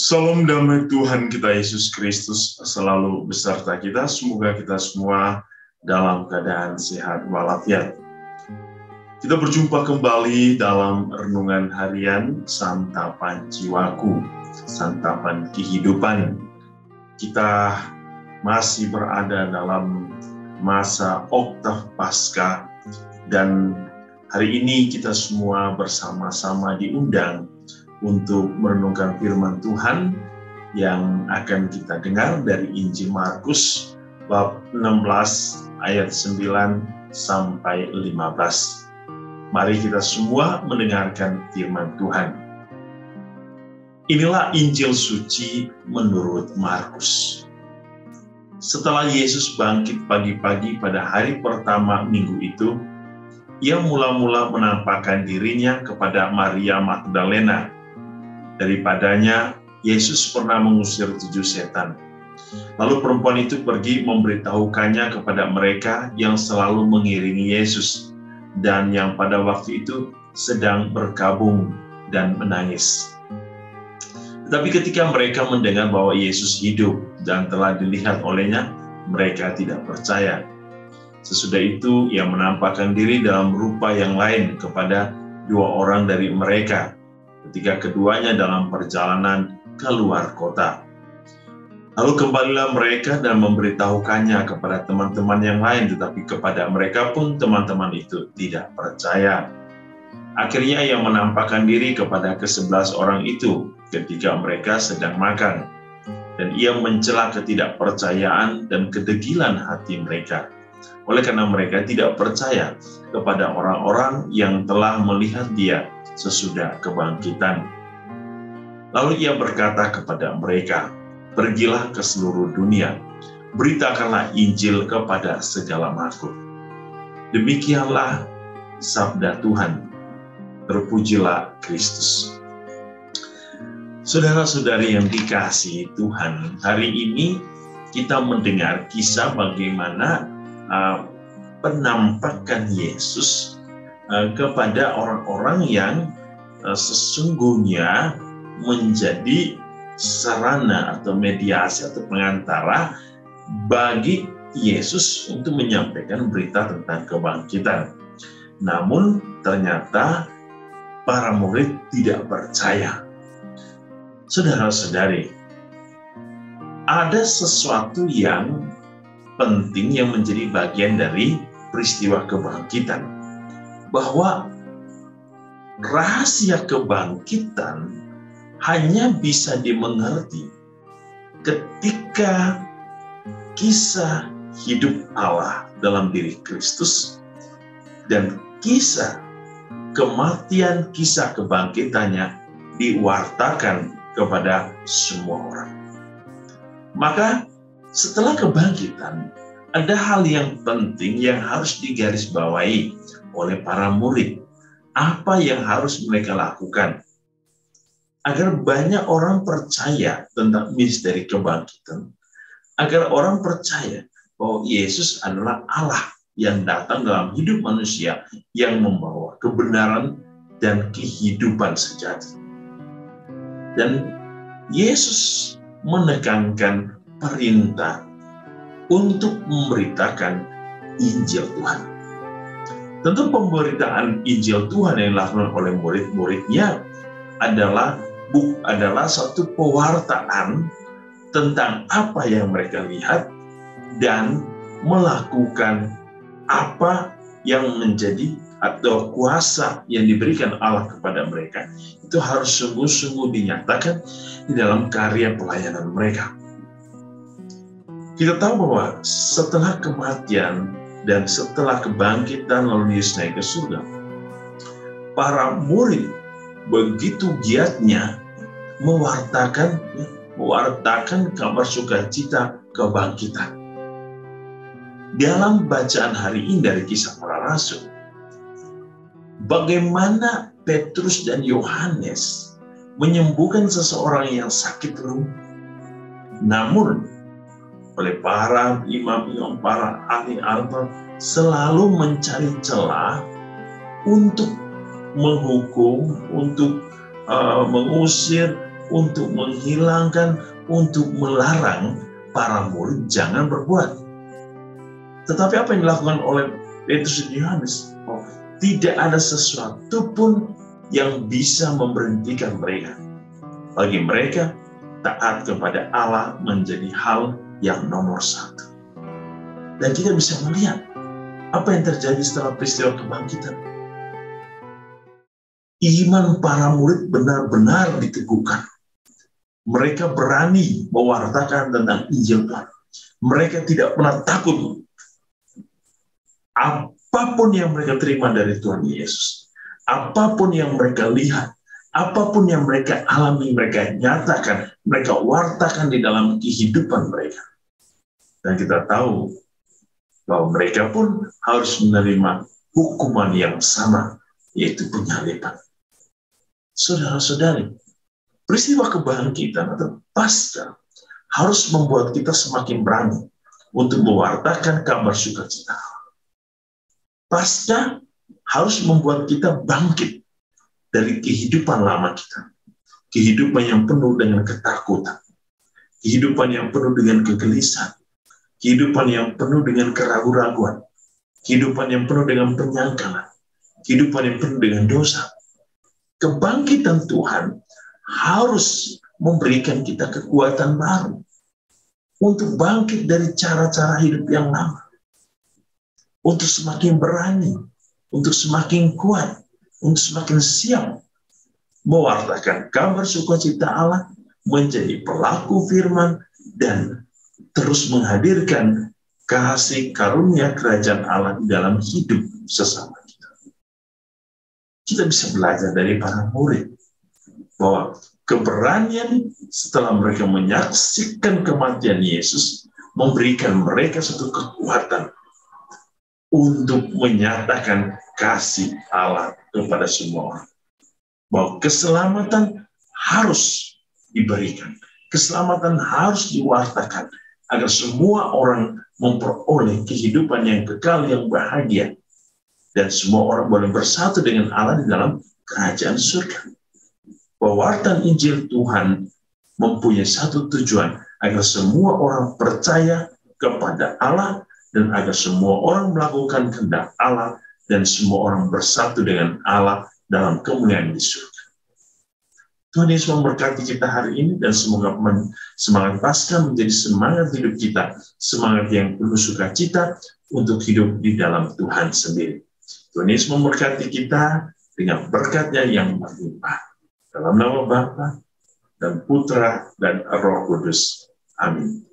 Salam damai Tuhan kita Yesus Kristus selalu beserta kita. Semoga kita semua dalam keadaan sehat walafiat. Kita berjumpa kembali dalam renungan harian Santapan Jiwaku, Santapan Kehidupan. Kita masih berada dalam masa Oktav Paskah, dan hari ini kita semua bersama-sama diundang untuk merenungkan firman Tuhan yang akan kita dengar dari Injil Markus bab 16 ayat 9 sampai 15. Mari kita semua mendengarkan firman Tuhan. Inilah Injil suci menurut Markus. Setelah Yesus bangkit pagi-pagi pada hari pertama minggu itu, ia mula-mula menampakkan dirinya kepada Maria Magdalena. Daripadanya, Yesus pernah mengusir 7 setan. Lalu perempuan itu pergi memberitahukannya kepada mereka yang selalu mengiringi Yesus, dan yang pada waktu itu sedang berkabung dan menangis. Tetapi ketika mereka mendengar bahwa Yesus hidup dan telah dilihat olehnya, mereka tidak percaya. Sesudah itu, ia menampakkan diri dalam rupa yang lain kepada 2 orang dari mereka, ketika keduanya dalam perjalanan keluar kota. Lalu kembalilah mereka dan memberitahukannya kepada teman-teman yang lain, tetapi kepada mereka pun teman-teman itu tidak percaya. Akhirnya ia menampakkan diri kepada ke-11 orang itu ketika mereka sedang makan, dan ia mencela ketidakpercayaan dan kedegilan hati mereka, oleh karena mereka tidak percaya kepada orang-orang yang telah melihat dia sesudah kebangkitan. Lalu ia berkata kepada mereka, "Pergilah ke seluruh dunia, beritakanlah Injil kepada segala makhluk." Demikianlah sabda Tuhan. Terpujilah Kristus. Saudara-saudari yang dikasihi Tuhan, hari ini kita mendengar kisah bagaimana penampakan Yesus kepada orang-orang yang sesungguhnya menjadi sarana atau mediasi atau pengantara bagi Yesus untuk menyampaikan berita tentang kebangkitan. Namun ternyata para murid tidak percaya. Saudara-saudari, ada sesuatu yang penting yang menjadi bagian dari peristiwa kebangkitan, bahwa rahasia kebangkitan hanya bisa dimengerti ketika kisah hidup Allah dalam diri Kristus dan kisah kematian, kisah kebangkitannya diwartakan kepada semua orang. Maka setelah kebangkitan, ada hal yang penting yang harus digarisbawahi oleh para murid. Apa yang harus mereka lakukan agar banyak orang percaya tentang misteri kebangkitan, agar orang percaya bahwa Yesus adalah Allah yang datang dalam hidup manusia, yang membawa kebenaran dan kehidupan sejati. Dan Yesus menekankan perintah untuk memberitakan Injil Tuhan. Tentu pemberitaan Injil Tuhan yang dilakukan oleh murid-muridnya adalah satu pewartaan tentang apa yang mereka lihat dan melakukan apa yang menjadi atau kuasa yang diberikan Allah kepada mereka. Itu harus sungguh-sungguh dinyatakan di dalam karya pelayanan mereka. Kita tahu bahwa setelah kematian dan setelah kebangkitan lalu Yesus naik ke surga, para murid begitu giatnya mewartakan kabar sukacita kebangkitan. Dalam bacaan hari ini dari Kisah Para Rasul, bagaimana Petrus dan Yohanes menyembuhkan seseorang yang sakit lumpuh. Namun oleh para imam-imam, para ahli Alkitab selalu mencari celah untuk menghukum, untuk mengusir, untuk menghilangkan, untuk melarang para murid jangan berbuat. Tetapi apa yang dilakukan oleh Petrus dan Yohanes? Tidak ada sesuatu pun yang bisa memberhentikan mereka. Bagi mereka, taat kepada Allah menjadi hal yang nomor satu. Dan kita bisa melihat apa yang terjadi setelah peristiwa kebangkitan. Iman para murid benar-benar diteguhkan. Mereka berani mewartakan tentang Injil Tuhan. Mereka tidak pernah takut. Apapun yang mereka terima dari Tuhan Yesus, apapun yang mereka lihat, apapun yang mereka alami, mereka nyatakan, mereka wartakan di dalam kehidupan mereka. Dan kita tahu bahwa mereka pun harus menerima hukuman yang sama, yaitu penyaliban. Saudara-saudari, peristiwa kebangkitan atau Paskah harus membuat kita semakin berani untuk mewartakan kabar sukacita. Paskah harus membuat kita bangkit dari kehidupan lama kita. Kehidupan yang penuh dengan ketakutan. Kehidupan yang penuh dengan kegelisahan. Kehidupan yang penuh dengan keraguan-raguan. Kehidupan yang penuh dengan penyangkalan. Kehidupan yang penuh dengan dosa. Kebangkitan Tuhan harus memberikan kita kekuatan baru untuk bangkit dari cara-cara hidup yang lama, untuk semakin berani, untuk semakin kuat, untuk semakin siap mewartakan kabar sukacita Allah, menjadi pelaku firman, dan terus menghadirkan kasih karunia kerajaan Allah di dalam hidup sesama kita. Kita bisa belajar dari para murid bahwa keberanian setelah mereka menyaksikan kematian Yesus memberikan mereka satu kekuatan untuk menyatakan kasih Allah kepada semua orang. Bahwa keselamatan harus diberikan. Keselamatan harus diwartakan agar semua orang memperoleh kehidupan yang kekal, yang bahagia. Dan semua orang boleh bersatu dengan Allah di dalam kerajaan surga. Pewartaan Injil Tuhan mempunyai satu tujuan, agar semua orang percaya kepada Allah dan agar semua orang melakukan kehendak Allah dan semua orang bersatu dengan Allah dalam kemuliaan di surga. Tuhan Yesus memberkati kita hari ini dan semoga semangat Paskah menjadi semangat hidup kita, semangat yang penuh sukacita untuk hidup di dalam Tuhan sendiri. Tuhan Yesus memberkati kita dengan berkat-Nya yang berlimpah. Dalam nama Bapa dan Putra dan Roh Kudus. Amin.